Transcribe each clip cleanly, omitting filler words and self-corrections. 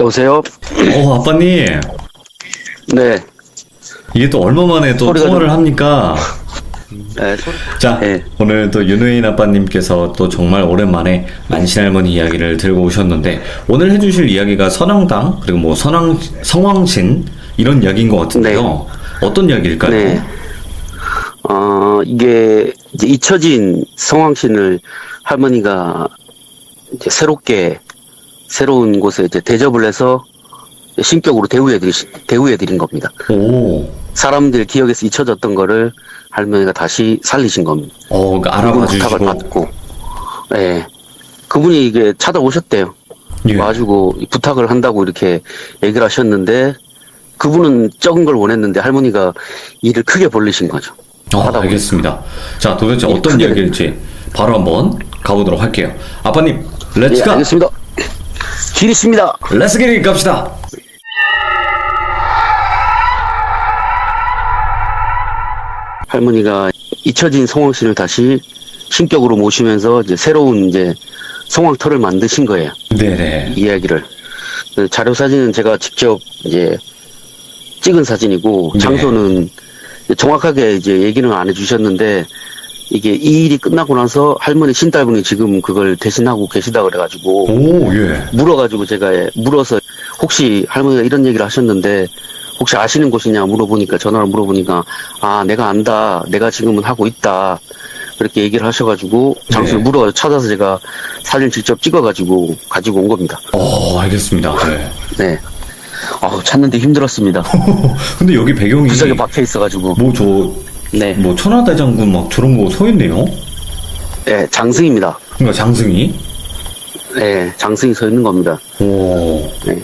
여보세요? 아빠님. 네. 이게 또 얼마 만에 또 소리가 통화를 합니까? 네, 자, 네. 오늘 또 윤우인 아빠님께서 또 정말 오랜만에 만신할머니 이야기를 들고 오셨는데, 오늘 해주실 이야기가 선왕당, 그리고 뭐 성왕신, 이런 이야기인 것 같은데요. 네. 어떤 이야기일까요? 네. 이게 이제 잊혀진 성왕신을 할머니가 이제 새로운 곳에 이제 대접을 해서 신격으로 대우해드린 겁니다. 오. 사람들 기억에서 잊혀졌던 거를 할머니가 다시 살리신 겁니다. 그러니까 알아봐 주시고. 부탁을 받고, 예. 그분이 이게 찾아오셨대요. 예. 와가지고 부탁을 한다고 이렇게 얘기를 하셨는데, 그분은 적은 걸 원했는데 할머니가 일을 크게 벌리신 거죠. 하다 보니까. 알겠습니다. 자, 도대체 예, 어떤 크게 이야기일지 바로 한번 가보도록 할게요. 아빠님, 예, 렛츠고! 알겠습니다. 길 있습니다. 렛츠기릿 갑시다! 할머니가 잊혀진 성왕신을 다시 신격으로 모시면서 이제 새로운 이제 성왕터를 만드신 거예요. 네네. 이야기를. 그 자료 사진은 제가 직접 이제 찍은 사진이고, 네. 장소는 정확하게 이제 얘기는 안 해주셨는데, 이게 이 일이 끝나고 나서 할머니 신딸분이 지금 그걸 대신하고 계시다 그래가지고, 오, 예. 물어가지고 제가 물어서 혹시 할머니가 이런 얘기를 하셨는데, 혹시 아시는 곳이냐 물어보니까, 전화를 물어보니까, 아, 내가 안다. 내가 지금은 하고 있다. 그렇게 얘기를 하셔가지고, 장소를 네. 찾아서 제가 사진 직접 찍어가지고 가지고 온 겁니다. 알겠습니다. 네. 네. 찾는데 힘들었습니다. 근데 여기 배경이 구석에 박혀 있어가지고. 네. 천하대장군 막 저런 거 서 있네요. 네, 장승입니다. 그러니까 장승이. 네, 장승이 서 있는 겁니다. 오. 네.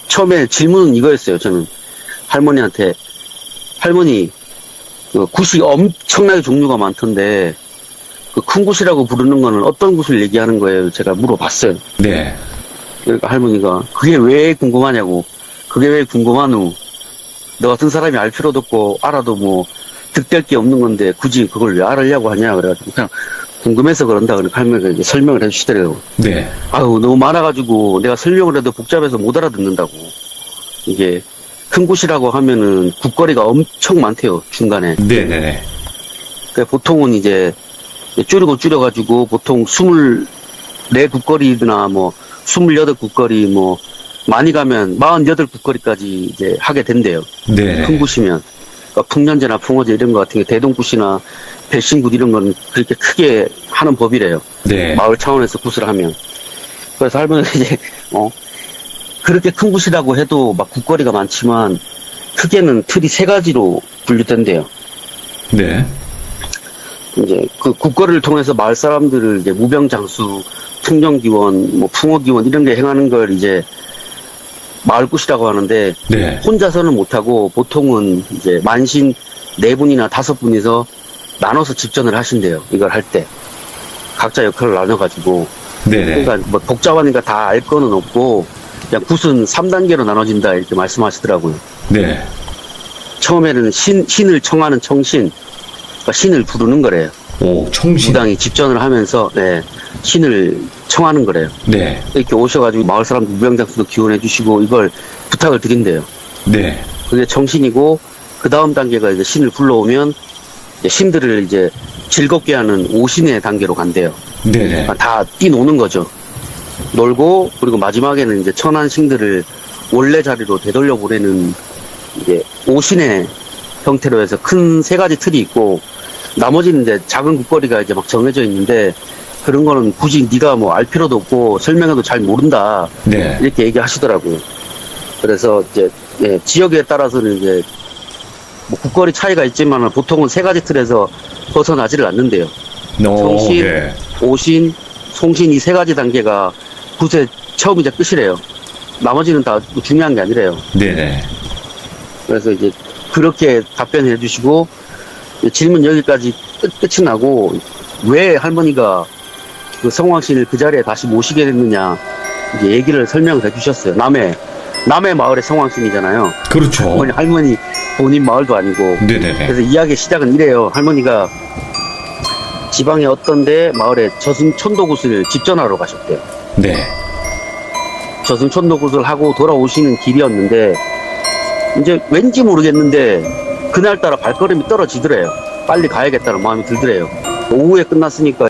처음에 질문은 이거였어요, 저는. 할머니한테. 할머니, 그 굿이 엄청나게 종류가 많던데, 그 큰 굿이라고 부르는 거는 어떤 굿을 얘기하는 거예요? 제가 물어봤어요. 네. 그러니까 할머니가, 그게 왜 궁금하냐고. 그게 왜 궁금하누? 너 같은 사람이 알 필요도 없고, 알아도 뭐, 득될 게 없는 건데, 굳이 그걸 왜 알으려고 하냐? 그래가지고, 그냥 궁금해서 그런다. 그러니까 할머니가 이제 설명을 해주시더라고요. 네. 아유, 너무 많아가지고, 내가 설명을 해도 복잡해서 못 알아듣는다고. 이게, 큰 곳이라고 하면은, 국거리가 엄청 많대요, 중간에. 네네네. 그러니까 보통은 이제, 줄여가지고, 보통 24 국거리나 뭐, 28 국거리, 뭐, 많이 가면 48 국거리까지 이제 하게 된대요. 네. 큰 굿이면. 그러니까 풍년제나 풍어제 이런 거 같은 게 대동굿이나 배신굿 이런 건 그렇게 크게 하는 법이래요. 네. 마을 차원에서 굿을 하면. 그래서 할머니가 이제, 그렇게 큰 굿이라고 해도 막 국거리가 많지만, 크게는 틀이 3가지로 분류된대요. 네. 이제 그 국거리를 통해서 마을 사람들을 이제 무병장수, 풍년기원, 뭐 풍어기원 이런 게 행하는 걸 이제 마을굿이라고 하는데, 네. 혼자서는 못하고 보통은 이제 만신 4분이나 5분이서 나눠서 집전을 하신대요. 이걸 할 때. 각자 역할을 나눠가지고. 네네. 그러니까 뭐 복잡하니까 다 알 거는 없고, 그냥 굿은 3단계로 나눠진다 이렇게 말씀하시더라고요. 네. 처음에는 신을 청하는 청신, 그러니까 신을 부르는 거래요. 오, 청신. 무당이 집전을 하면서, 네, 신을 청하는 거래요. 네. 이렇게 오셔가지고 마을 사람들 무병장수도 기원해 주시고 이걸 부탁을 드린대요. 네. 그게 청신이고, 그 다음 단계가 이제 신을 불러오면, 이제 신들을 이제 즐겁게 하는 오신의 단계로 간대요. 네네. 다 뛰노는 거죠. 놀고, 그리고 마지막에는 이제 천한 신들을 원래 자리로 되돌려 보내는 이제 오신의 형태로 해서 큰 3가지 틀이 있고, 나머지는 이제 작은 국거리가 이제 막 정해져 있는데, 그런 거는 굳이 네가 뭐 알 필요도 없고 설명해도 잘 모른다. 네. 이렇게 얘기하시더라고요. 그래서 이제 지역에 따라서는 이제 뭐 국거리 차이가 있지만 보통은 3가지 틀에서 벗어나지를 않는데요. 청신, 네. 오신, 송신 이 3가지 단계가 굿의 처음이자 끝이래요. 나머지는 다 중요한 게 아니래요. 네네. 그래서 이제 그렇게 답변해 주시고, 질문 여기까지 끝이 나고, 왜 할머니가 그 성왕신을 그 자리에 다시 모시게 됐느냐, 이제 얘기를 설명을 해 주셨어요. 남의 마을의 성왕신이잖아요. 그렇죠. 할머니 본인 마을도 아니고. 네네네. 그래서 이야기의 시작은 이래요. 할머니가 지방의 어떤 데 마을에 저승 천도굿을 집전하러 가셨대요. 네. 저승천도굿을 하고 돌아오시는 길이었는데 이제 왠지 모르겠는데 그날따라 발걸음이 떨어지더래요. 빨리 가야겠다는 마음이 들더래요. 오후에 끝났으니까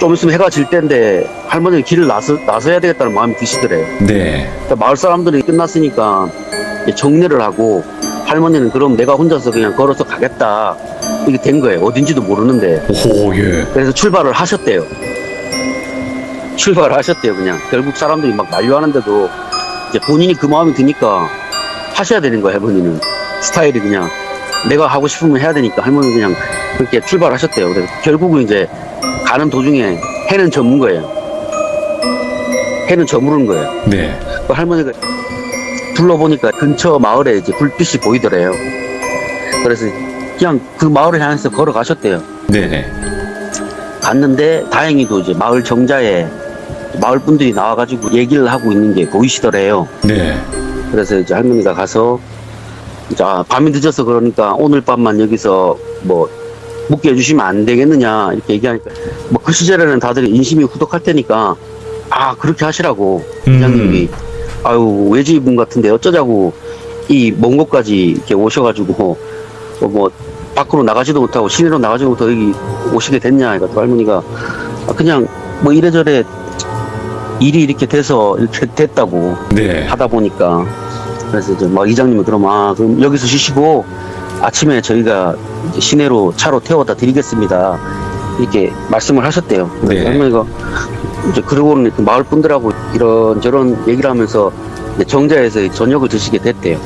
좀 있으면 해가 질 때인데 할머니는 길을 나서야 되겠다는 마음이 드시더래요. 네. 그러니까 마을 사람들이 끝났으니까 이제 정리를 하고 할머니는 그럼 내가 혼자서 그냥 걸어서 가겠다 이게 된 거예요. 어딘지도 모르는데. 오, 예. 그래서 출발을 하셨대요. 출발을 하셨대요. 그냥 결국 사람들이 막 만류하는데도 이제 본인이 그 마음이 드니까 하셔야 되는 거예요. 할머니는 스타일이 그냥 내가 하고 싶으면 해야 되니까 할머니는 그냥 그렇게 출발하셨대요. 그래서 결국은 이제 가는 도중에 해는 저문 거예요. 해는 저무른 거예요. 네. 그 할머니가 둘러보니까 근처 마을에 이제 불빛이 보이더래요. 그래서 그냥 그 마을을 향해서 걸어가셨대요. 네네. 갔는데 다행히도 이제 마을 정자에 마을 분들이 나와가지고 얘기를 하고 있는 게 보이시더래요. 네. 그래서 이제 할머니가 가서 이제 밤이 늦어서 그러니까 오늘 밤만 여기서 뭐 묵게 해주시면 안 되겠느냐 이렇게 얘기하니까 뭐 그 시절에는 다들 인심이 후덕할 테니까 그렇게 하시라고 이장님이 아유 외지분 같은데 어쩌자고 이 먼 곳까지 이렇게 오셔가지고 뭐 밖으로 나가지도 못하고 시내로 나가지도 못하고 여기 오시게 됐냐 그러니까 할머니가 그냥 뭐 이래저래 일이 이렇게 돼서 이렇게 됐다고 네. 하다 보니까 그래서 이제 막 이장님이 그럼 여기서 쉬시고 아침에 저희가 이제 시내로 차로 태워다 드리겠습니다 이렇게 말씀을 하셨대요. 네. 할머니가 이제 그러고는 그 마을 분들하고 이런저런 얘기를 하면서 이제 정자에서 저녁을 드시게 됐대요.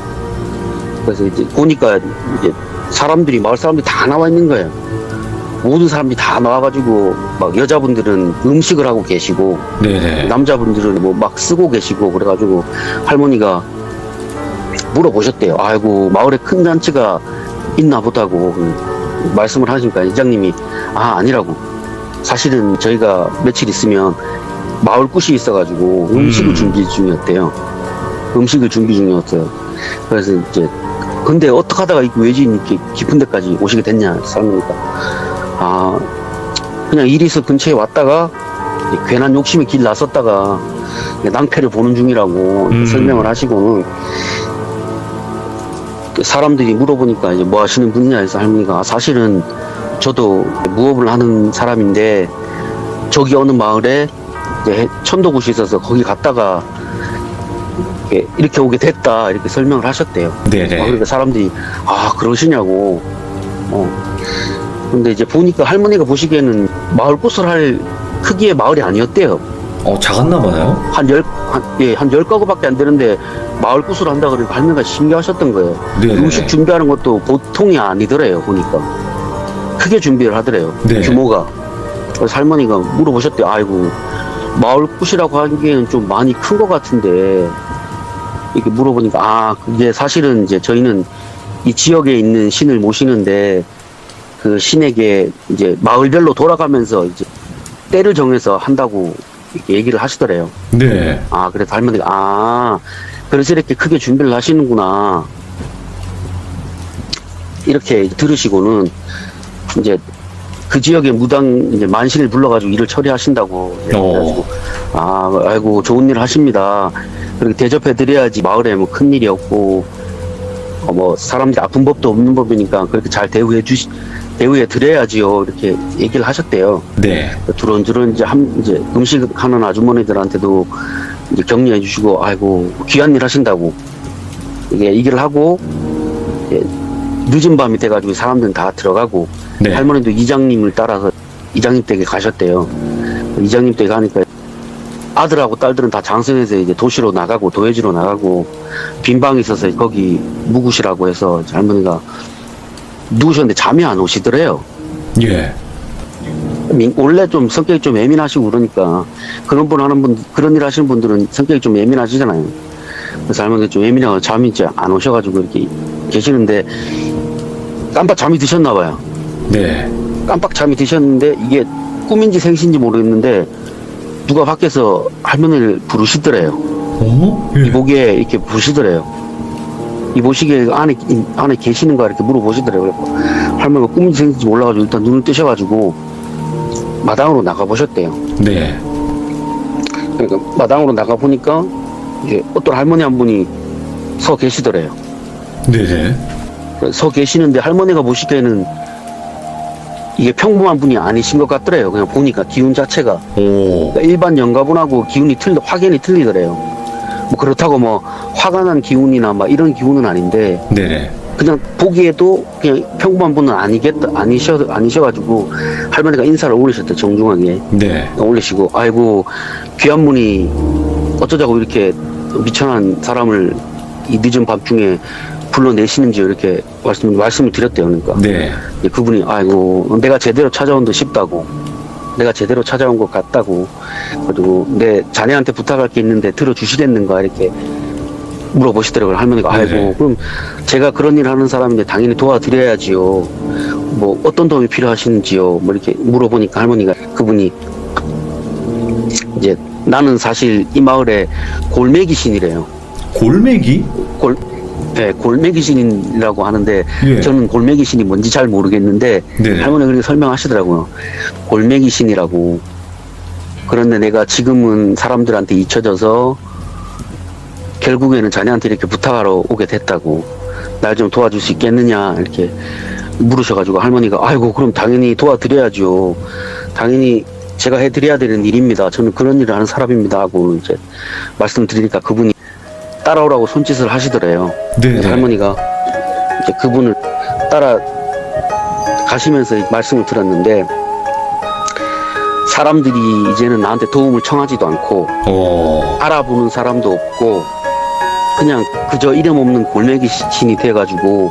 그래서 이제 보니까 이제 마을 사람들이 다 나와 있는 거예요. 모든 사람들이 다 나와가지고 막 여자분들은 음식을 하고 계시고 네네. 남자분들은 뭐 막 쓰고 계시고 그래가지고 할머니가 물어보셨대요. 아이고 마을에 큰 잔치가 있나 보다고 말씀을 하시니까 이장님이 아니라고 사실은 저희가 며칠 있으면 마을 굿이 있어가지고 음식을 준비 중이었대요. 음식을 준비 중이었어요. 그래서 이제 근데 어떻게 하다가 외지인 이렇게 깊은 데까지 오시게 됐냐 살면니까 그냥 이리서 근처에 왔다가 괜한 욕심에 길 나섰다가 낭패를 보는 중이라고 설명을 하시고는 사람들이 물어보니까 이제 뭐 하시는 분이냐 해서 할머니가 사실은 저도 무업을 하는 사람인데 저기 어느 마을에 이제 천도굿이 있어서 거기 갔다가 이렇게 오게 됐다 이렇게 설명을 하셨대요. 네네. 그러니까 사람들이 그러시냐고. 근데 이제 보니까 할머니가 보시기에는 마을 굿을 할 크기의 마을이 아니었대요. 작았나 봐요. 한 10가구밖에 안 되는데 마을 굿을 한다 그러니까 할머니가 신기하셨던 거예요. 네네. 음식 준비하는 것도 보통이 아니더래요. 보니까 크게 준비를 하더래요. 네. 규모가. 그래서 할머니가 물어보셨대요. 아이고 마을 굿이라고 하기에는 좀 많이 큰 것 같은데 이렇게 물어보니까 그게 사실은 이제 저희는 이 지역에 있는 신을 모시는데 그 신에게 이제 마을별로 돌아가면서 이제 때를 정해서 한다고 이렇게 얘기를 하시더래요. 네. 그래서 할머니가 그래서 이렇게 크게 준비를 하시는구나 이렇게 들으시고는 이제 그 지역의 무당 이제 만신을 불러가지고 일을 처리하신다고 그래가지고 아이고 좋은 일을 하십니다. 그렇게 대접해 드려야지 마을에 뭐 큰 일이 없고 뭐 사람들이 아픈 법도 없는 법이니까 그렇게 잘 대우해 드려야지요 이렇게 얘기를 하셨대요. 네. 두런두런 이제 음식하는 아주머니들한테도 이제 격려해 주시고 아이고 귀한 일 하신다고 이게 얘기를 하고 늦은 밤이 돼가지고 사람들은 다 들어가고 네. 할머니도 이장님을 따라서 이장님 댁에 가셨대요. 이장님 댁에 가니까 아들하고 딸들은 다 장성해서 이제 도시로 나가고 도회지로 나가고 빈 방이 있어서 거기 묵으시라고 해서 할머니가 누우셨는데 잠이 안 오시더래요. 예. 원래 좀 성격이 좀 예민하시고 그러니까 그런 일 하시는 분들은 성격이 좀 예민하시잖아요. 그래서 할머니가 좀 예민하고 잠이 이제 안 오셔가지고 이렇게 계시는데 깜빡 잠이 드셨나 봐요. 네. 깜빡 잠이 드셨는데 이게 꿈인지 생신인지 모르겠는데 누가 밖에서 할머니를 부르시더래요. 예. 이보기에 이렇게 부르시더래요. 이보시기에 안에 계시는가 이렇게 물어보시더래요. 할머니가 꿈인지 생신인지 몰라가지고 일단 눈을 뜨셔가지고 마당으로 나가보셨대요. 네. 그러니까 마당으로 나가 보니까 이제 어떤 할머니 한 분이 서 계시더래요. 네네. 서 계시는데 할머니가 보시기에는 이게 평범한 분이 아니신 것 같더래요. 그냥 보니까 기운 자체가. 오. 그러니까 일반 영가분하고 기운이 확연히 틀리더래요. 뭐 그렇다고 뭐 화가 난 기운이나 막 이런 기운은 아닌데 네네. 그냥 보기에도 그냥 평범한 분은 아니셔가지고 할머니가 인사를 올리셨대, 정중하게. 네. 올리시고, 아이고, 귀한 분이 어쩌자고 이렇게 미천한 사람을 이 늦은 밤중에 불러내시는지 이렇게 말씀을 드렸대요. 그러니까. 네. 이제 그분이, 아이고, 내가 제대로 찾아온 듯 싶다고. 내가 제대로 찾아온 것 같다고. 그리고 내 자네한테 부탁할 게 있는데 들어주시겠는가 이렇게 물어보시더라고요. 할머니가. 아이고, 네네. 그럼 제가 그런 일 하는 사람인데 당연히 도와드려야지요. 뭐 어떤 도움이 필요하신지요. 뭐 이렇게 물어보니까 할머니가, 그분이 이제 나는 사실 이 마을에 골매기 신이래요. 골매기? 네, 골매기 신이라고 하는데 예. 저는 골매기 신이 뭔지 잘 모르겠는데 네네. 할머니가 그렇게 설명하시더라고요. 골매기 신이라고. 그런데 내가 지금은 사람들한테 잊혀져서 결국에는 자네한테 이렇게 부탁하러 오게 됐다고. 날 좀 도와줄 수 있겠느냐 이렇게 물으셔가지고 할머니가, 아이고, 그럼 당연히 도와드려야죠. 당연히 제가 해드려야 되는 일입니다. 저는 그런 일을 하는 사람입니다 하고 이제 말씀드리니까 그분이 따라오라고 손짓을 하시더래요. 네네. 그래서 할머니가 이제 그분을 따라 가시면서 말씀을 들었는데, 사람들이 이제는 나한테 도움을 청하지도 않고 오. 알아보는 사람도 없고 그냥 그저 이름 없는 골매기 신이 돼가지고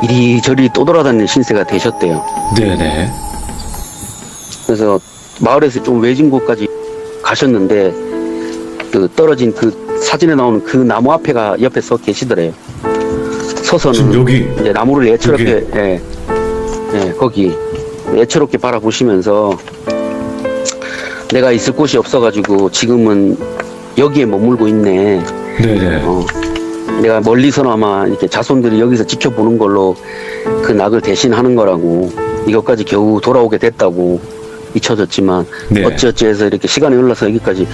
이리저리 떠돌아다니는 신세가 되셨대요. 네네. 그래서 마을에서 좀 외진 곳까지 가셨는데 그 떨어진 그 사진에 나오는 그 나무 앞에가 옆에 서 계시더래요. 서서는 지금 여기? 이제 나무를 애처롭게, 거기 애처롭게 바라보시면서 내가 있을 곳이 없어가지고 지금은 여기에 머물고 있네. 네네. 내가 멀리서나마 이렇게 자손들이 여기서 지켜보는 걸로 그 낙을 대신하는 거라고. 이것까지 겨우 돌아오게 됐다고. 잊혀졌지만 네. 어찌어찌 해서 이렇게 시간이 흘러서 여기까지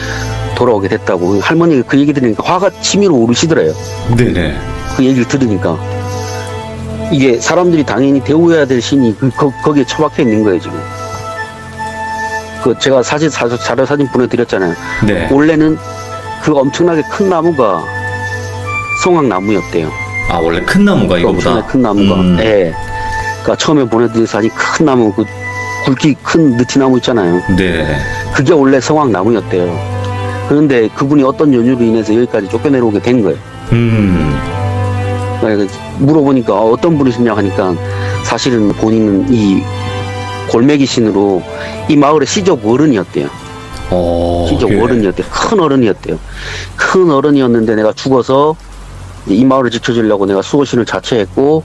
돌아오게 됐다고. 할머니가 그 얘기 들으니까 화가 치밀어 오르시더래요. 네네. 그 얘기를 들으니까 이게 사람들이 당연히 대우해야 될 신이 거기에 처박혀 있는 거예요 지금. 그 제가 자료 사진 보내드렸잖아요. 네. 원래는 그 엄청나게 큰 나무가 송악나무였대요. 아, 원래 큰 나무가 이거보다? 엄청나게 큰 나무가. 예. 그러니까 처음에 보내드린 사진 큰 나무, 그 굵기 큰 느티나무 있잖아요. 네. 그게 원래 성악나무였대요. 그런데 그분이 어떤 연유로 인해서 여기까지 쫓겨내려오게 된 거예요. 그러니까 물어보니까 어떤 분이시냐 하니까 사실은 본인은 이 골매기 신으로 이 마을의 시적 어른이었대요. 시적 예. 어른이었대요. 큰 어른이었대요. 큰 어른이었는데 내가 죽어서 이 마을을 지켜주려고 내가 수호신을 자처했고,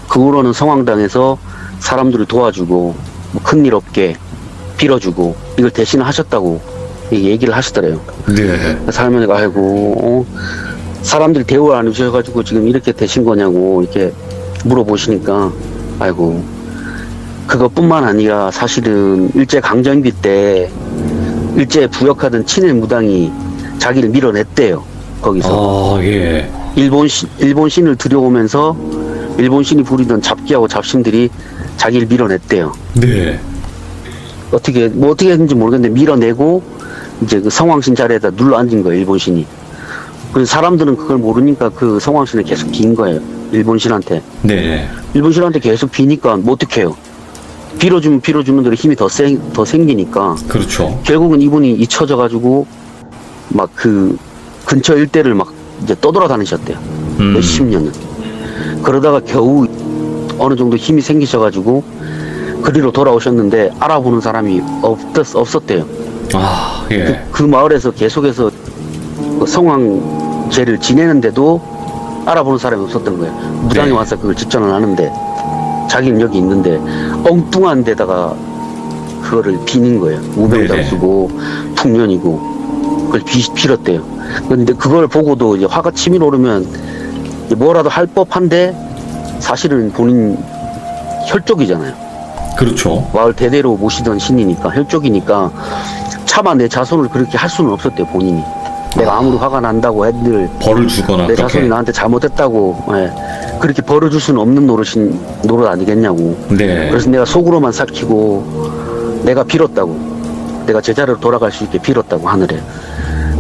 그 후로는 성황당에서 사람들을 도와주고 뭐 큰일 없게 빌어주고 이걸 대신하셨다고 얘기를 하시더래요. 네. 할머니가 아이고, 사람들이 대우를 안 해주셔가지고 지금 이렇게 되신 거냐고 이렇게 물어보시니까, 아이고, 그것뿐만 아니라 사실은 일제강점기 때 일제에 부역하던 친일 무당이 자기를 밀어냈대요. 거기서. 아, 예. 일본 신을 들여오면서 일본 신이 부리던 잡기하고 잡신들이 자기를 밀어냈대요. 네. 어떻게 했는지 모르겠는데 밀어내고 이제 그 성황신 자리에다 눌러 앉은 거예요, 일본 신이. 그래서 사람들은 그걸 모르니까 그 성황신을 계속 빈 거예요, 일본 신한테. 네. 일본 신한테 계속 비니까 뭐 어떡해요. 빌어주는 대로 힘이 더 생기니까. 그렇죠. 결국은 이분이 잊혀져가지고 막 그 근처 일대를 막 이제 떠돌아다니셨대요. 몇십 년을. 그러다가 겨우 어느 정도 힘이 생기셔가지고 그리로 돌아오셨는데 알아보는 사람이 없었대요. 아, 예. 그 마을에서 계속해서 그 성황제를 지내는데도 알아보는 사람이 없었던 거예요. 무당이 네. 와서 그걸 직전을 하는데 자기는 여기 있는데 엉뚱한 데다가 그거를 비는 거예요. 우병장수고 풍년이고 그걸 빌었대요. 근데 그걸 보고도 이제 화가 치밀어 오르면 뭐라도 할 법한데 사실은 본인 혈족이잖아요. 그렇죠. 마을 대대로 모시던 신이니까 혈족이니까 차마 내 자손을 그렇게 할 수는 없었대요, 본인이. 내가 아무리 화가 난다고 애들 벌을 주거나 내 그렇게. 자손이 나한테 잘못했다고 그렇게 벌어줄 수는 없는 노릇 아니겠냐고. 네. 그래서 내가 속으로만 삭히고 내가 빌었다고. 내가 제자리로 돌아갈 수 있게 빌었다고 하늘에.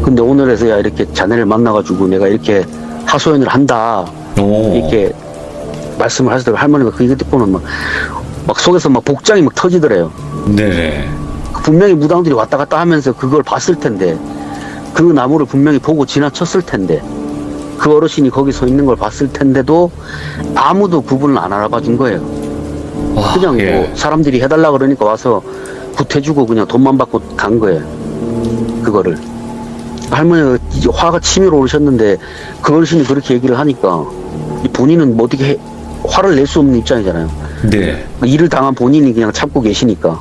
근데 오늘에서야 이렇게 자네를 만나가지고 내가 이렇게 하소연을 한다 오. 이렇게 말씀을 하시더라고요. 할머니가 그 얘기 듣고는 막 속에서 막 복장이 막 터지더래요. 네네. 분명히 무당들이 왔다 갔다 하면서 그걸 봤을 텐데, 그 나무를 분명히 보고 지나쳤을 텐데, 그 어르신이 거기 서 있는 걸 봤을 텐데도 아무도 그분을 안 알아봐 준 거예요. 와, 그냥 예. 뭐 사람들이 해달라 그러니까 와서 굿해주고 그냥 돈만 받고 간 거예요. 그거를. 할머니가 이제 화가 치밀어 오르셨는데 그 어르신이 그렇게 얘기를 하니까 본인은 뭐 어떻게 화를 낼 수 없는 입장이잖아요. 네. 일을 당한 본인이 그냥 참고 계시니까.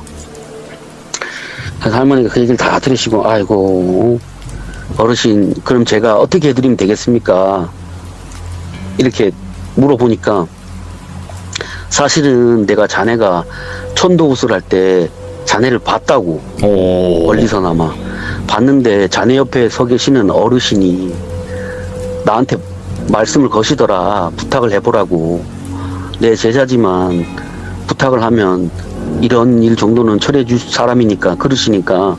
그래서 할머니가 그 얘기를 다 들으시고, 아이고, 어르신, 그럼 제가 어떻게 해드리면 되겠습니까? 이렇게 물어보니까, 사실은 내가 자네가 천도굿을 할 때 자네를 봤다고, 오. 멀리서나마. 봤는데 자네 옆에 서 계시는 어르신이 나한테 말씀을 거시더라. 부탁을 해보라고. 내 제자지만 부탁을 하면 이런 일 정도는 처리해 줄 사람이니까, 그러시니까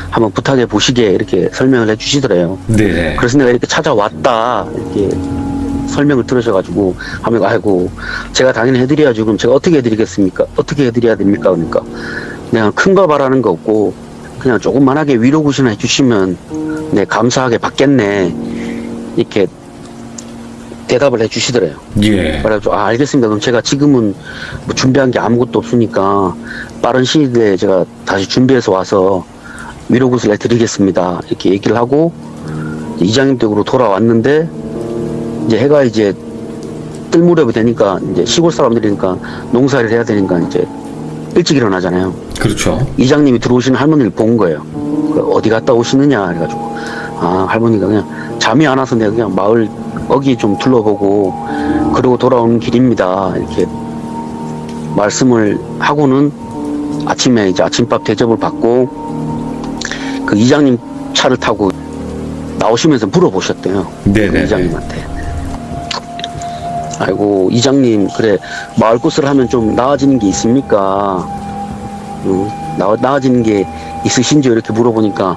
한번 부탁해 보시게 이렇게 설명을 해 주시더래요. 네네. 그래서 내가 이렇게 찾아왔다 이렇게 설명을 들으셔가지고 하면, 아이고 제가 당연히 해드려야죠. 그럼 제가 어떻게 해드리겠습니까? 어떻게 해드려야 됩니까? 그러니까 그냥 큰 거 바라는 거 없고 그냥 조금만하게 위로굿이나 해주시면 네 감사하게 받겠네 이렇게 대답을 해주시더래요. 예. 그래가지고 알겠습니다. 그럼 제가 지금은 뭐 준비한 게 아무것도 없으니까 빠른 시일 내에 제가 다시 준비해서 와서 위로굿을 해드리겠습니다. 이렇게 얘기를 하고 이장님 댁으로 돌아왔는데, 이제 해가 이제 뜰 무렵이 되니까 이제 시골 사람들이니까 농사를 해야 되니까 이제 일찍 일어나잖아요. 그렇죠. 이장님이 들어오시는 할머니를 본 거예요. 어디 갔다 오시느냐 해가지고, 할머니가 그냥 잠이 안 와서 내가 그냥 마을 어기 좀 둘러보고 그러고 돌아오는 길입니다. 이렇게 말씀을 하고는 아침에 이제 아침밥 대접을 받고 그 이장님 차를 타고 나오시면서 물어보셨대요. 네네. 그 이장님한테. 아이고 이장님, 그래 마을꽃을 하면 좀 나아지는 게 있습니까? 나아지는 게 있으신지 이렇게 물어보니까,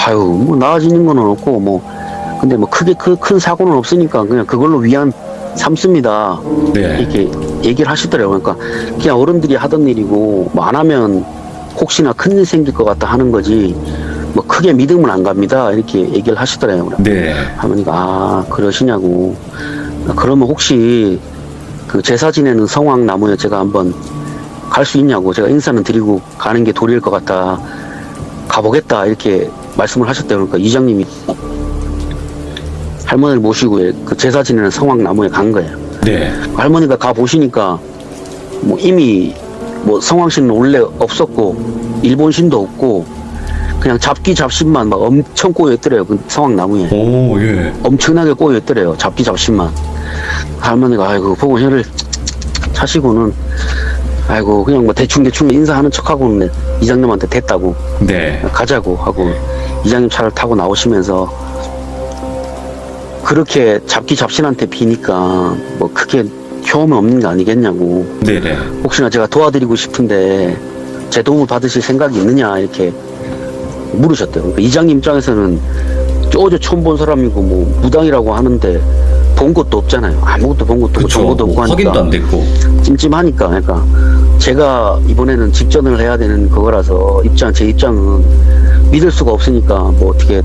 아유 뭐 나아지는 건 없고 뭐 근데 뭐 크게 큰 사고는 없으니까 그냥 그걸로 위안 삼습니다. 네. 이렇게 얘기를 하시더라고요. 그러니까 그냥 어른들이 하던 일이고 뭐 안 하면 혹시나 큰일 생길 것 같다 하는 거지 뭐 크게 믿음은 안 갑니다. 이렇게 얘기를 하시더라고요. 네. 할머니가 그러시냐고. 그러면 혹시 그 제사 지내는 성황나무에 제가 한번 갈 수 있냐고. 제가 인사는 드리고 가는 게 도리일 것 같다. 가보겠다 이렇게 말씀을 하셨대요. 그러니까 이장님이 할머니를 모시고 그 제사 지내는 성황나무에 간 거예요. 네. 할머니가 가 보시니까 뭐 이미 뭐 성황신은 원래 없었고 일본신도 없고 그냥 잡신만 막 엄청 꼬여있더래요. 그 성황나무에 오, 예. 엄청나게 꼬여있더래요. 잡신만. 할머니가 아이고 보고 혀를 차시고는 아이고 그냥 뭐 대충 인사하는 척하고는 이장님한테 됐다고 네. 가자고 하고 이장님 차를 타고 나오시면서 그렇게 잡신한테 비니까 뭐 크게 효험이 없는 게 아니겠냐고. 네네. 혹시나 제가 도와드리고 싶은데 제 도움을 받으실 생각이 있느냐 이렇게 물으셨대요. 그러니까 이장님 입장에서는 어제 처음 본 사람이고 뭐 무당이라고 하는데 본 것도 없잖아요. 아무것도 본 것도 없고 그쵸. 정보도 없고 하니까 확인도 안 됐고. 찜찜하니까. 그러니까 제가 이번에는 직전을 해야 되는 그거라서 제 입장은 믿을 수가 없으니까 뭐 어떻게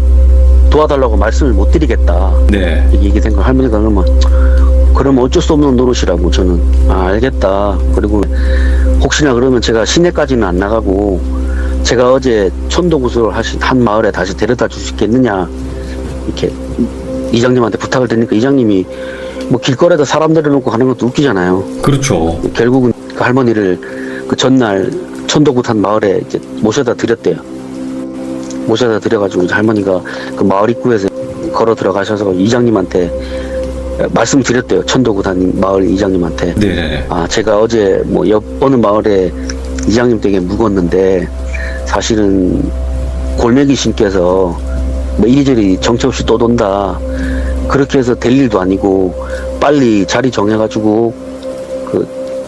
도와달라고 말씀을 못 드리겠다. 네. 이렇게 얘기된 거 할머니가 그러면 어쩔 수 없는 노릇이라고. 저는 알겠다. 그리고 혹시나 그러면 제가 시내까지는 안 나가고 제가 어제 천도구슬을 한 마을에 다시 데려다 줄 수 있겠느냐 이렇게 이장님한테 부탁을 드리니까 이장님이 뭐 길거리에다 사람 내려놓고 가는 것도 웃기잖아요. 그렇죠. 결국은 그 할머니를 그 전날 천도굿 한 마을에 이제 모셔다 드렸대요. 모셔다 드려가지고 이제 할머니가 그 마을 입구에서 걸어 들어가셔서 이장님한테 말씀 드렸대요. 천도굿 한 마을 이장님한테. 네네. 제가 어제 뭐 어느 마을에 이장님 댁에 묵었는데 사실은 골매기 신께서 뭐 이리저리 정처 없이 또 돈다. 그렇게 해서 될 일도 아니고 빨리 자리 정해가지고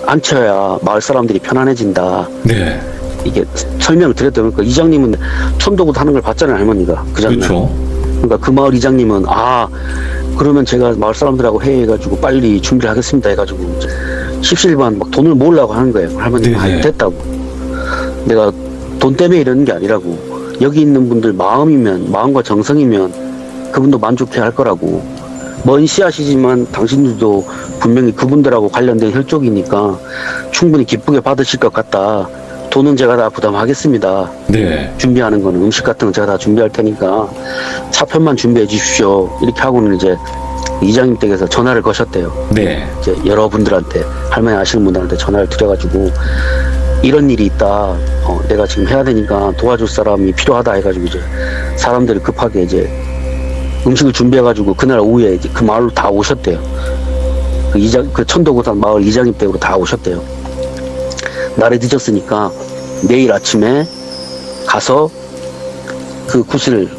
앉혀야 마을 사람들이 편안해진다. 네. 이게 설명을 드렸다 보니까 이장님은 천도구 하는 걸 봤잖아요, 할머니가. 그 장면. 그렇죠. 그러니까 그 마을 이장님은 그러면 제가 마을 사람들하고 회의해가지고 빨리 준비를 하겠습니다 해가지고 십시일반 막 돈을 모으려고 하는 거예요. 할머니가 네네. 됐다고. 내가 돈 때문에 이러는 게 아니라고. 여기 있는 분들 마음과 정성이면 그분도 만족해야 할 거라고. 먼 씨앗이지만 당신들도 분명히 그분들하고 관련된 혈족이니까 충분히 기쁘게 받으실 것 같다. 돈은 제가 다 부담하겠습니다. 네. 준비하는 거는 음식 같은 거 제가 다 준비할 테니까 차편만 준비해 주십시오. 이렇게 하고는 이제 이장님 댁에서 전화를 거셨대요. 네. 이제 여러분들한테, 할머니 아시는 분들한테 전화를 드려가지고 이런 일이 있다. 내가 지금 해야 되니까 도와줄 사람이 필요하다 해가지고 이제 사람들이 급하게 이제 음식을 준비해가지고 그날 오후에 이제 그 마을로 다 오셨대요. 그 천도구산 마을 이장님 댁으로 다 오셨대요. 날이 늦었으니까 내일 아침에 가서 그 굿을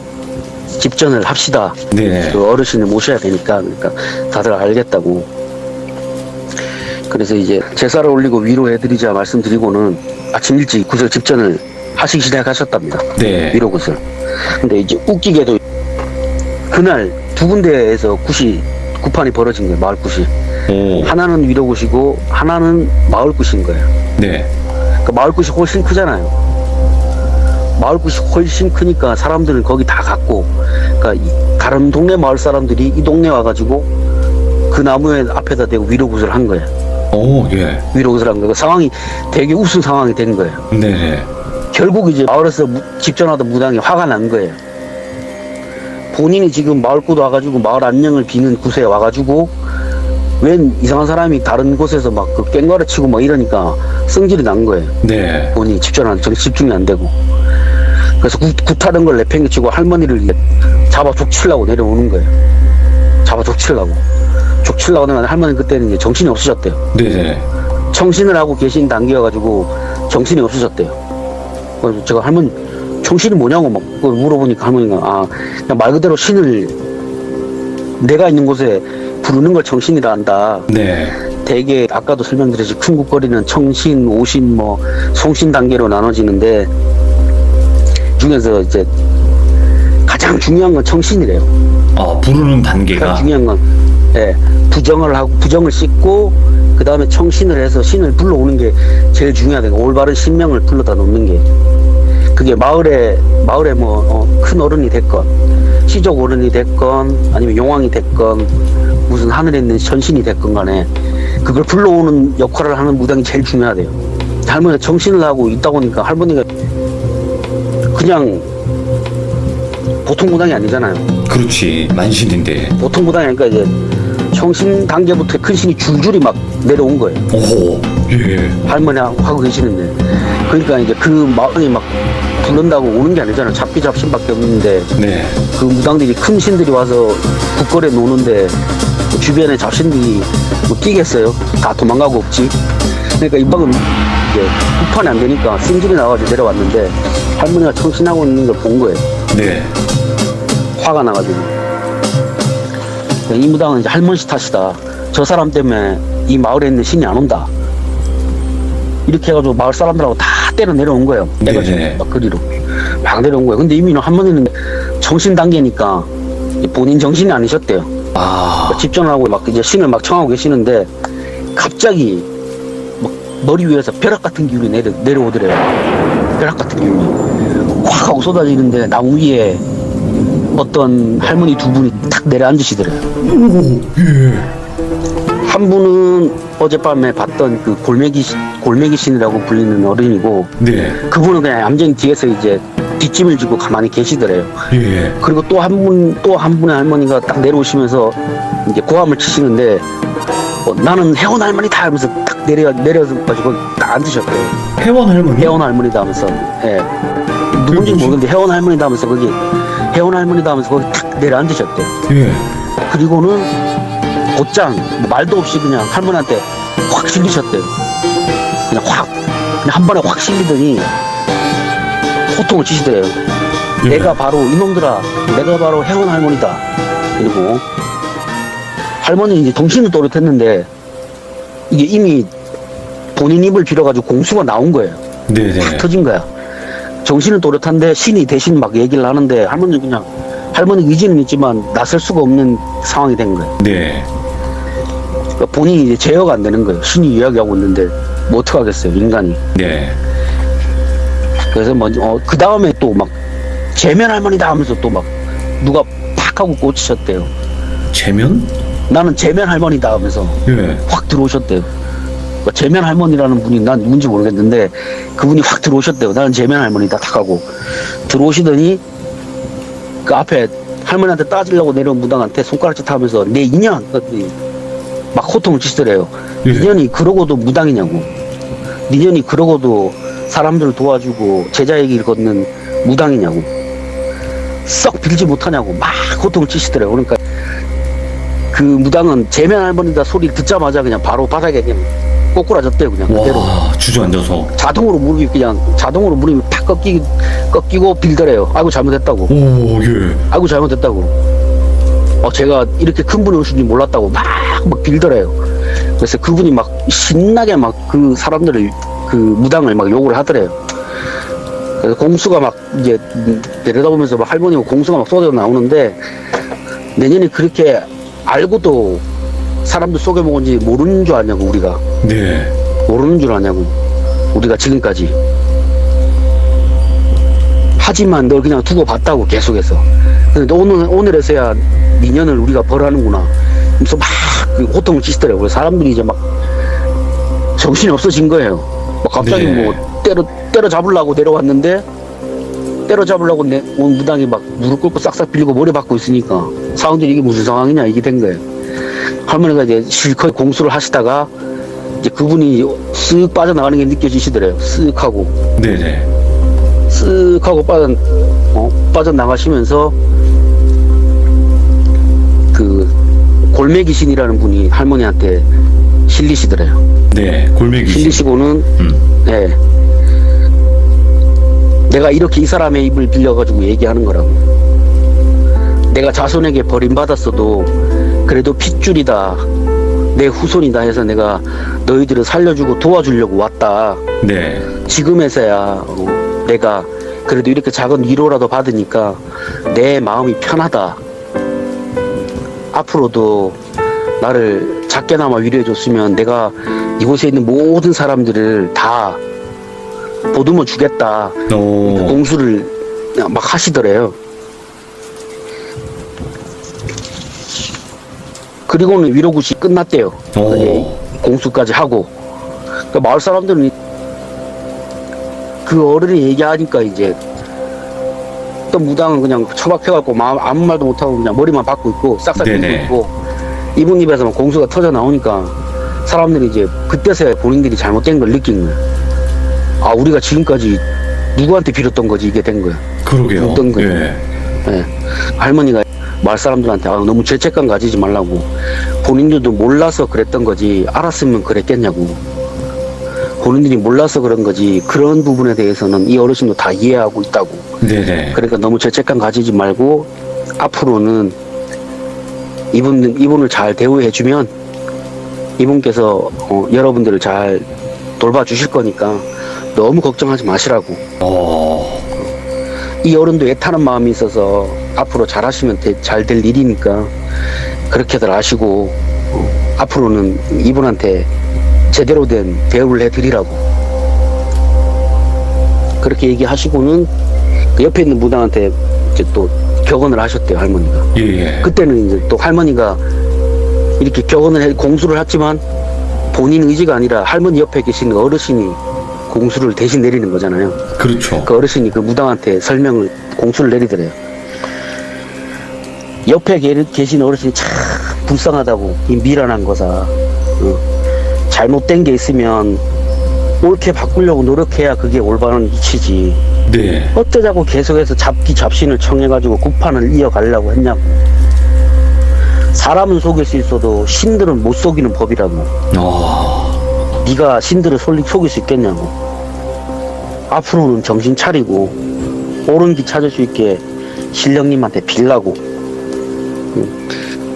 집전을 합시다. 네. 그 어르신을 모셔야 되니까. 그러니까 다들 알겠다고. 그래서 이제 제사를 올리고 위로해드리자 말씀드리고는 아침 일찍 굿을 집전을 하시기 시작하셨답니다. 네. 위로 굿을. 근데 이제 웃기게도 그날 두 군데에서 굿판이 벌어진 거예요. 마을 굿이. 오. 하나는 위로 굿이고 하나는 마을 굿인 거예요. 네. 그러니까 마을 굿이 훨씬 크잖아요. 마을 굿이 훨씬 크니까 사람들은 거기 다 갔고, 그러니까 다른 동네 마을 사람들이 이 동네 와가지고 그 나무에 앞에다 대고 위로 굿을 한 거예요. 오, 예. 위로 굿을 한 거예요. 그 상황이 되게 우스운 상황이 된 거예요. 네. 결국 이제 마을에서 집전하던 무당이 화가 난 거예요. 본인이 지금 마을 굿 와가지고 마을 안녕을 비는 굿에 와가지고 웬 이상한 사람이 다른 곳에서 막 그 깽가리 치고 막 이러니까 성질이 난 거예요. 네. 본인이 집중이 안 되고. 그래서 굿하던 걸 내팽개치고 할머니를 잡아 족치려고 내려오는 거예요. 잡아 족치려고 하면 할머니 그때는 이제 정신이 없으셨대요. 네. 청신을 하고 계신 단계여가지고 정신이 없으셨대요. 그래서 제가 할머니 정신이 뭐냐고 막 물어보니까 할머니가 그냥 말 그대로 신을 내가 있는 곳에 부르는 걸 정신이라 한다. 네. 대개 아까도 설명드렸지 쿵국거리는 청신, 오신, 송신 단계로 나눠지는데 중에서 이제 가장 중요한 건 청신이래요. 부르는 가장 단계가. 중요한 건 부정을 씻고 그 다음에 청신을 해서 신을 불러오는 게 제일 중요하다. 올바른 신명을 불러다 놓는 게 그게 마을에 큰 어른이 됐건 시족 어른이 됐건 아니면 용왕이 됐건 무슨 하늘에 있는 천신이 됐건 간에 그걸 불러오는 역할을 하는 무당이 제일 중요하대요. 할머니가 정신을 하고 있다 보니까 할머니가 그냥 보통 무당이 아니잖아요. 그렇지. 만신인데. 보통 무당이 아니니까 이제 청신 단계부터 큰 신이 줄줄이 막 내려온 거예요. 오. 예. 할머니 하고 계시는데. 그러니까 이제 그 마을이 막 부른다고 오는 게 아니잖아요. 잡신밖에 없는데. 네. 그 무당들이 큰 신들이 와서 국거리에 노는데 주변에 잡신들이 뛰겠어요. 다 도망가고 없지. 그러니까 이 방은 이제 굿판이 안 되니까 승질이 나가지고 내려왔는데 할머니가 청신하고 있는 걸 본 거예요. 네. 화가 나가지고. 이 무당은 이제 할머니 탓이다. 저 사람 때문에 이 마을에 있는 신이 안 온다. 이렇게 해가지고 마을 사람들하고 다 때려 내려온 거예요. 네네. 막 그리로 막 내려온 거예요. 근데 이미 할머니는 정신 단계니까 본인 정신이 아니셨대요. 집전하고 막 이제 신을 막 청하고 계시는데 갑자기 막 머리 위에서 벼락 같은 기운이 내려오더래요. 벼락 같은 기운이 확 하고 쏟아지는데 나무 위에 어떤 할머니 두 분이 탁 내려앉으시더래요. 한 분은 어젯밤에 봤던 그 골매기 신이라고 불리는 어른이고, 네. 그분은 그냥 얌전히 뒤에서 이제 뒷짐을 지고 가만히 계시더래요. 예. 그리고 또 한 분의 할머니가 딱 내려오시면서 이제 고함을 치시는데, 나는 혜원 할머니다 하면서 딱 내려서 가지고 딱 앉으셨대요. 혜원 할머니? 혜원 할머니다 하면서, 예. 누군지 모르겠는데 혜원 할머니다 하면서 거기 혜원 할머니다 하면서 거기 탁 내려앉으셨대요. 예. 그리고는 곧장 말도 없이 그냥 할머니한테 확 실리셨대요. 그냥 한 번에 확 실리더니 호통을 치시더래요. 예. 내가 바로 이놈들아, 내가 바로 혜원 할머니다. 그리고 할머니는 이제 정신은 또렷했는데 이게 이미 본인 입을 빌어가지고 공수가 나온 거예요. 네네. 탁 터진 거야. 정신은 또렷한데 신이 대신 막 얘기를 하는데 할머니는 그냥 할머니 의지는 있지만 나설 수가 없는 상황이 된 거예요. 네. 그러니까 본인이 이제 제어가 안 되는 거예요. 신이 이야기하고 있는데 뭐 어떡하겠어요, 인간이. 네. 그래서 먼저 그 다음에 또 막 제면 할머니다 하면서 또 막 누가 팍 하고 꽂히셨대요. 제면? 나는 제면 할머니다 하면서 예. 확 들어오셨대요. 그러니까 제면 할머니라는 분이 난 누군지 모르겠는데 그분이 확 들어오셨대요. 나는 제면 할머니다 탁 하고 들어오시더니 그 앞에 할머니한테 따지려고 내려온 무당한테 손가락질 하면서 내 인연 그랬더니 막 호통을 치시더래요. 예. 인연이 그러고도 무당이냐고. 인연이 그러고도 사람들을 도와주고 제자 얘기를 걷는 무당이냐고. 썩 빌지 못하냐고 막 호통을 치시더래요. 그러니까 그 무당은 제면 할머니다 소리를 듣자마자 그냥 바로 바닥에 그냥 꼬꾸라졌대요. 그냥 그대로. 와, 주저앉아서. 자동으로 무릎이 팍 꺾이고 빌더래요. 아이고 잘못했다고. 오, 예. 아이고 잘못했다고. 제가 이렇게 큰 분이 오신지 몰랐다고 막 빌더래요. 그래서 그분이 막 신나게 막 그 사람들을 그 무당을 막 욕을 하더래요. 그래서 공수가 막 이제 내려다보면서 막 할머니가 공수가 막 쏟아 나오는데 내년에 그렇게 알고도 사람들 속여먹은지 모르는 줄 아냐고 우리가. 네. 모르는 줄 아냐고 우리가 지금까지. 하지만 널 그냥 두고 봤다고 계속해서. 근데 오늘에서야 미년을 우리가 벌하는구나. 그래서 막 호통을 치시더라고요. 그래서 사람들이 이제 막 정신이 없어진 거예요. 막 갑자기 네. 뭐 때려 잡으려고 내려왔는데 때려 잡으려고 온 무당이 막 무릎 꿇고 싹싹 빌고 머리 박고 있으니까 사람들이 이게 무슨 상황이냐 이게 된 거예요. 할머니가 이제 실컷 공수를 하시다가 이제 그분이 쓱 빠져나가는 게 느껴지시더래요. 쓱 하고. 네네. 쓱 하고 빠져나가시면서 그 골매기신이라는 분이 할머니한테 실리시더래요. 네. 골매기. 실리시고는 네, 내가 이렇게 이 사람의 입을 빌려가지고 얘기하는 거라고. 내가 자손에게 버림받았어도 그래도 핏줄이다, 내 후손이다 해서 내가 너희들을 살려주고 도와주려고 왔다. 네. 지금에서야 내가 그래도 이렇게 작은 위로라도 받으니까 내 마음이 편하다. 앞으로도 나를 작게나마 위로해줬으면 내가 이곳에 있는 모든 사람들을 다 보듬어 주겠다. 오. 공수를 막 하시더래요. 그리고는 위로굿이 끝났대요. 오. 이제 공수까지 하고. 그러니까 마을 사람들은 그 어른이 얘기하니까 이제 어떤 무당은 그냥 처박혀갖고 아무 말도 못하고 그냥 머리만 박고 있고 싹싹 빌고 네네. 있고 이분 입에서 공수가 터져 나오니까 사람들이 이제 그때서야 본인들이 잘못된 걸 느낀 거예요. 아, 우리가 지금까지 누구한테 빌었던 거지 이게 된 거예요. 그러게요. 어떤 거예요. 예. 예. 할머니가 마을 사람들한테 너무 죄책감 가지지 말라고, 본인들도 몰라서 그랬던 거지 알았으면 그랬겠냐고, 본인들이 몰라서 그런 거지 그런 부분에 대해서는 이 어르신도 다 이해하고 있다고. 네네. 그러니까 너무 죄책감 가지지 말고 앞으로는 이분을 잘 대우해주면 이분께서 여러분들을 잘 돌봐주실 거니까 너무 걱정하지 마시라고. 이 어른도 애타는 마음이 있어서 앞으로 잘하시면 잘 될 일이니까 그렇게들 아시고 앞으로는 이분한테 제대로 된 대우를 해드리라고 그렇게 얘기하시고는 그 옆에 있는 무당한테 이제 또 격언을 하셨대요, 할머니가. 예. 그때는 이제 또 할머니가 이렇게 공수를 했지만 본인 의지가 아니라 할머니 옆에 계시는 어르신이 공수를 대신 내리는 거잖아요. 그렇죠. 그 어르신이 그 무당한테 공수를 내리더래요. 옆에 계신 어르신이 참 불쌍하다고, 이 미련한 거사. 잘못된 게 있으면 옳게 바꾸려고 노력해야 그게 올바른 이치지. 네. 어쩌자고 계속해서 잡신을 청해가지고 구판을 이어가려고 했냐고. 사람은 속일 수 있어도 신들은 못 속이는 법이라고. 네가 신들을 속일 수 있겠냐고. 앞으로는 정신 차리고 옳은 길 찾을 수 있게 신령님한테 빌라고.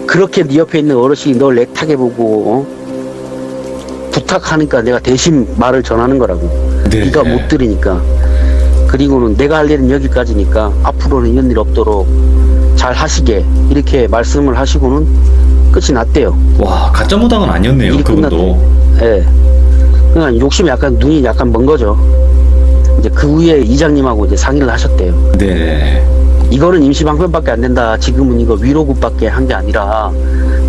그렇게 네 옆에 있는 어르신이 널 애타게 보고 부탁하니까 내가 대신 말을 전하는 거라고. 네. 네가 못 들으니까. 그리고는 내가 할 일은 여기까지니까 앞으로는 이런 일 없도록 잘 하시게 이렇게 말씀을 하시고는 끝이 났대요. 와, 가짜 무당은 아니었네요, 일이 그분도. 예. 그러니까 욕심이 약간 눈이 약간 먼 거죠. 이제 그 후에 이장님하고 이제 상의를 하셨대요. 네. 이거는 임시 방편밖에 안 된다. 지금은 이거 위로급밖에 한 게 아니라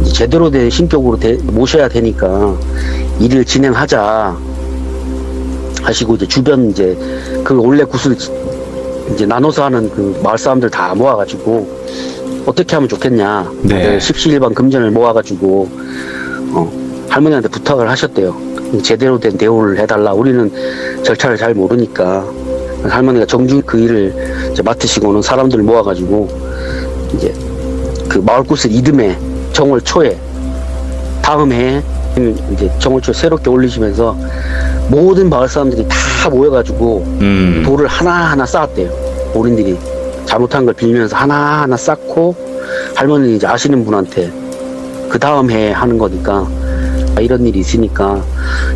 이제 제대로 된 신격으로 모셔야 되니까 일을 진행하자 하시고 이제 주변 이제 그 원래 굿을 이제 나눠서 하는 그 마을 사람들 다 모아가지고 어떻게 하면 좋겠냐. 네. 십시일반 금전을 모아가지고 할머니한테 부탁을 하셨대요. 제대로 된 대우를 해달라. 우리는 절차를 잘 모르니까. 할머니가 정중히 그 일을 이제 맡으시고는 사람들 모아가지고 이제 그 마을굿을 이듬해 정월 초에 다음 해에 이제 정월 초에 새롭게 올리시면서 모든 마을 사람들이 다 모여가지고 돌을 하나하나 쌓았대요. 어른들이 잘못한 걸 빌면서 하나하나 쌓고 할머니는 이제 아시는 분한테 그 다음 해에 하는 거니까 이런 일이 있으니까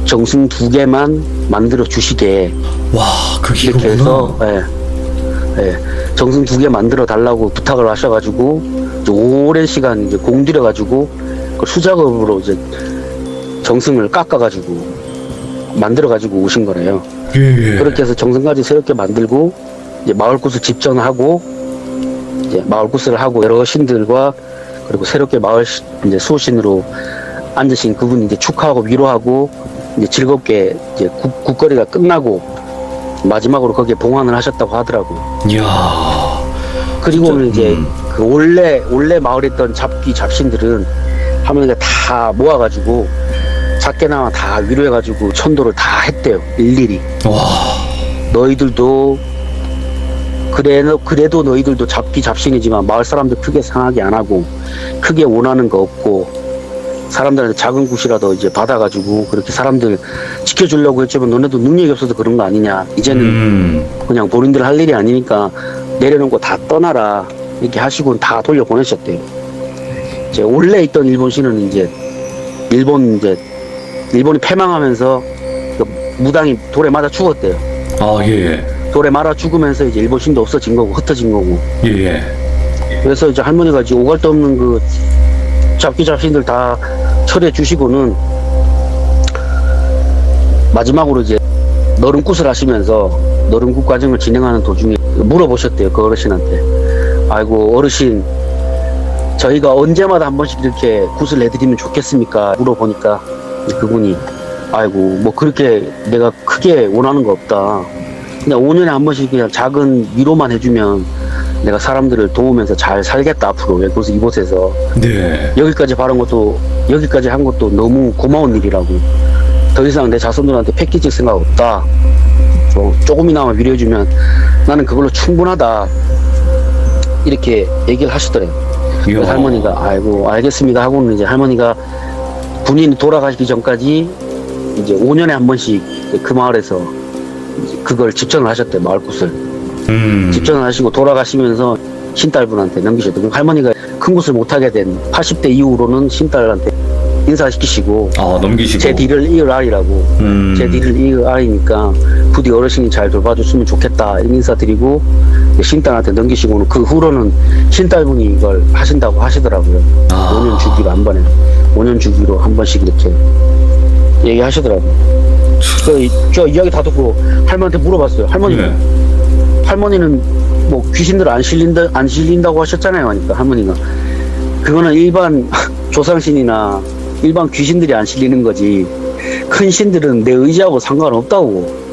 정승 2개만 만들어 주시게. 와, 그게 이렇게 해서 이거구나. 정승 2개 만들어 달라고 부탁을 하셔가지고 이제 오랜 시간 이제 공들여가지고 그 수작업으로 이제 정승을 깎아가지고 만들어가지고 오신 거래요. 예. 그렇게 해서 정승까지 새롭게 만들고 이제 마을굿을 집전하고 이제 마을굿을 하고 여러 신들과 그리고 새롭게 마을 이제 수호신으로 앉으신 그분이 이제 축하하고 위로하고 이제 즐겁게 이제 국거리가 끝나고 마지막으로 거기에 봉안을 하셨다고 하더라고. 이야. 그리고는 진짜, 이제 그 원래 마을에 있던 잡신들은 할머니가 다 모아가지고 작게나마 다 위로해가지고 천도를 다 했대요. 일일이. 와. 너희들도 그래도 너희들도 잡신이지만 마을 사람들 크게 상하게 안 하고 크게 원하는 거 없고 사람들한테 작은 굿이라도 이제 받아가지고 그렇게 사람들 지켜주려고 했지만 너네도 능력이 없어서 그런 거 아니냐. 이제는 그냥 본인들 할 일이 아니니까 내려놓고 다 떠나라. 이렇게 하시고 다 돌려보내셨대요. 이제 원래 있던 일본 신은 이제 일본이 패망하면서 그 무당이 돌에 맞아 죽었대요. 아, 예. 돌에 말아 죽으면서 이제 일본 신도 없어진 거고 흩어진 거고. 예. 그래서 이제 할머니가 이제 오갈 데 없는 그 잡신들 다 처리해 주시고는 마지막으로 이제 너른굿을 하시면서 너른굿 과정을 진행하는 도중에 물어보셨대요. 그 어르신한테. 아이고 어르신 저희가 언제마다 한 번씩 이렇게 굿을 해드리면 좋겠습니까? 물어보니까 그분이 아이고 뭐 그렇게 내가 크게 원하는 거 없다. 그냥 5년에 한 번씩 그냥 작은 위로만 해주면 내가 사람들을 도우면서 잘 살겠다 앞으로. 그래서 이곳에서 네. 여기까지 한 것도 너무 고마운 일이라고. 더 이상 내 자손들한테 패키지 생각 없다. 조금이나마 위로해주면 나는 그걸로 충분하다. 이렇게 얘기를 하시더래요. 그래서 할머니가 아이고 알겠습니다 하고는 이제 할머니가 본인이 돌아가시기 전까지 이제 5년에 한 번씩 그 마을에서 이제 그걸 집전을 하셨대요. 마을굿을. 집전을 하시고 돌아가시면서 신딸분한테 넘기셨대요. 할머니가 큰 곳을 못하게 된 80대 이후로는 신딸한테 인사시키시고 넘기시고 제 뒤를 이을 아이라고 제 뒤를 이을 아이니까 부디 어르신이 잘 돌봐줬으면 좋겠다 인사드리고 신딸한테 넘기시고는 그 후로는 신딸분이 이걸 하신다고 하시더라고요. 5년 주기로 한 번에 5년 주기로 한 번씩 이렇게 얘기하시더라고요. 저 이야기 다 듣고 할머니한테 물어봤어요. 할머니는 뭐 귀신들 안 실린다고 하셨잖아요. 하니까 할머니가 그거는 일반 조상신이나 일반 귀신들이 안 실리는 거지 큰 신들은 내 의지하고 상관없다고.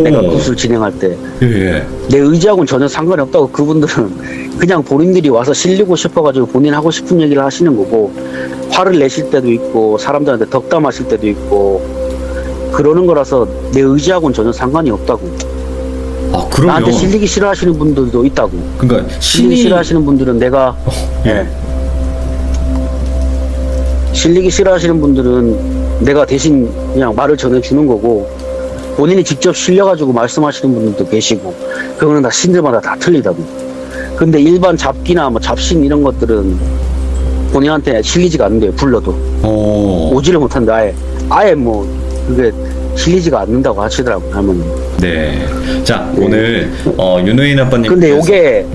내가 굿을 진행할 때 내 의지하고는 전혀 상관이 없다고. 그분들은 그냥 본인들이 와서 실리고 싶어가지고 본인 하고 싶은 얘기를 하시는 거고 화를 내실 때도 있고 사람들한테 덕담하실 때도 있고 그러는 거라서 내 의지하고는 전혀 상관이 없다고. 그럼요. 나한테 실리기 싫어하시는 분들도 있다고. 그러니까 실리기 싫어하시는 분들은 내가 실리기 싫어하시는 분들은 내가 대신 그냥 말을 전해주는 거고 본인이 직접 실려가지고 말씀하시는 분들도 계시고, 그거는 다 신들마다 다 틀리다고. 근데 일반 잡기나 뭐 잡신 이런 것들은 본인한테 실리지가 않는데요, 불러도. 오지를 못한다, 아예 뭐, 그게 실리지가 않는다고 하시더라고요, 할머니. 네. 자, 오늘, 윤호인 아빠님. 근데 요게,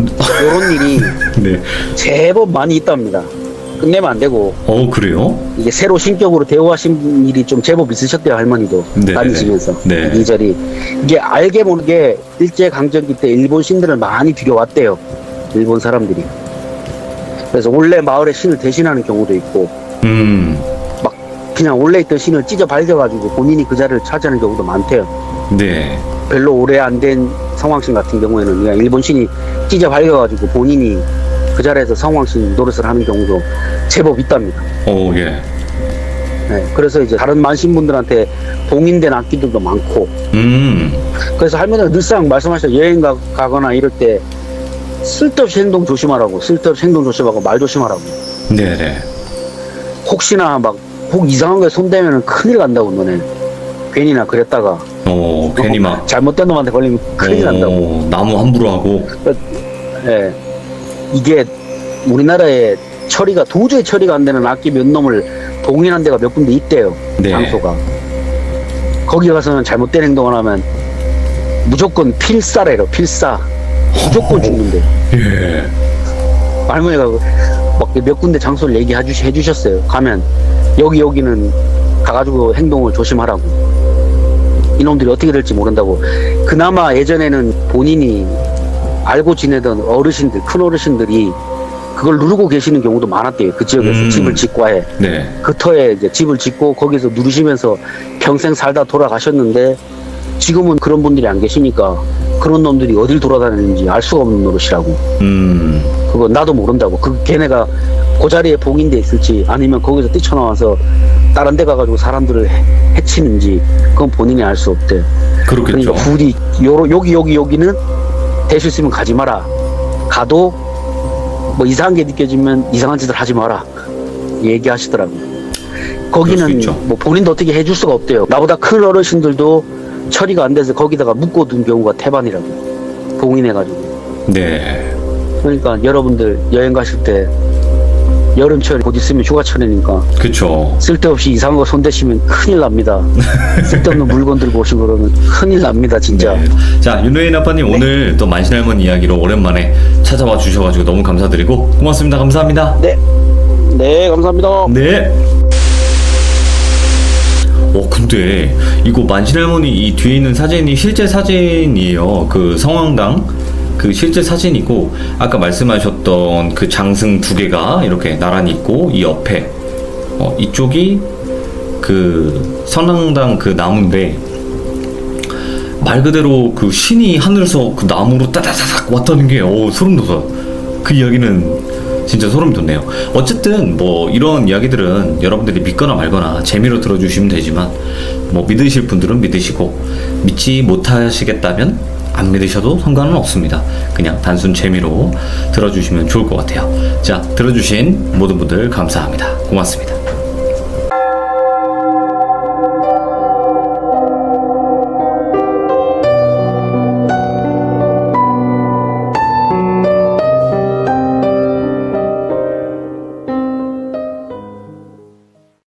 요런 일이 네. 제법 많이 있답니다. 끝내면 안 되고. 그래요? 이게 새로 신격으로 대우하신 일이 좀 제법 있으셨대요, 할머니도. 네, 다니시면서. 네. 이리저리. 이게 알게 모르게 일제강점기 때 일본 신들을 많이 들여왔대요. 일본 사람들이. 그래서 원래 마을의 신을 대신하는 경우도 있고, 막 그냥 원래 있던 신을 찢어 발겨가지고 본인이 그 자리를 차지하는 경우도 많대요. 네. 별로 오래 안 된 성왕신 같은 경우에는 그냥 일본 신이 찢어 발겨가지고 본인이 그 자리에서 성왕신 노릇을 하는 경우도 제법 있답니다. 예. 네, 그래서 이제 다른 만신분들한테 봉인된 악기들도 많고, 그래서 할머니가 늘상 말씀하시죠. 여행 가거나 이럴 때 쓸데없이 행동 조심하라고, 쓸데없이 행동 조심하고 말 조심하라고. 네네. 혹시나 막 혹 이상한 거에 손대면 큰일 난다고, 너네. 괜히나 그랬다가 괜히 막 잘못된 놈한테 걸리면 큰일 난다고. 나무 함부로 하고. 예, 이게 우리나라에 도저히 처리가 안 되는 악기 몇 놈을 봉인한 데가 몇 군데 있대요. 네. 장소가. 거기 가서는 잘못된 행동을 하면 무조건 필사래요. 필사. 무조건 죽는데. 예. 할머니가 막 몇 군데 장소를 해주셨어요. 가면 여기는 가가지고 행동을 조심하라고. 이놈들이 어떻게 될지 모른다고. 그나마 예전에는 본인이 알고 지내던 어르신들, 큰 어르신들이 그걸 누르고 계시는 경우도 많았대요. 그 지역에서 집을 짓고 해. 네. 그 터에 이제 집을 짓고 거기서 누르시면서 평생 살다 돌아가셨는데, 지금은 그런 분들이 안 계시니까 그런 놈들이 어딜 돌아다니는지 알 수가 없는 노릇이라고. 그거 나도 모른다고. 걔네가 그 자리에 봉인돼 있을지 아니면 거기서 뛰쳐나와서 다른 데 가가지고 사람들을 해치는지 그건 본인이 알 수 없대. 그렇겠죠. 그러니까 부디 여기는 될 수 있으면 가지 마라. 가도 뭐 이상한 게 느껴지면 이상한 짓을 하지 마라. 얘기하시더라고. 거기는 뭐 본인도 어떻게 해줄 수가 없대요. 나보다 큰 어르신들도 처리가 안 돼서 거기다가 묶어둔 경우가 태반이라고. 봉인해가지고. 네. 그러니까 여러분들 여행 가실 때 여름철 곧 있으면 휴가철이니까 그쵸. 쓸데없이 이상한 거 손대시면 큰일 납니다. 쓸데없는 물건 들고 오시고 그러면 큰일 납니다, 진짜. 네. 자, 윤호인 아빠님, 오늘 또 만신할머니 이야기로 오랜만에 찾아와 주셔가지고 너무 감사드리고 고맙습니다. 감사합니다. 네, 감사합니다. 네. 근데 이거 만신할머니 이 뒤에 있는 사진이 실제 사진이에요. 그 성황당 그 실제 사진이고, 아까 말씀하셨던 그 장승 두 개가 이렇게 나란히 있고, 이 옆에 이쪽이 그 선왕당 그 나무인데, 말 그대로 그 신이 하늘에서 그 나무로 따다다닥 왔다는 게 소름 돋아. 그 이야기는 진짜 소름 돋네요. 어쨌든 뭐 이런 이야기들은 여러분들이 믿거나 말거나 재미로 들어주시면 되지만, 뭐 믿으실 분들은 믿으시고 믿지 못하시겠다면 안 믿으셔도 상관은 없습니다. 그냥 단순 재미로 들어주시면 좋을 것 같아요. 자, 들어주신 모든 분들 감사합니다. 고맙습니다.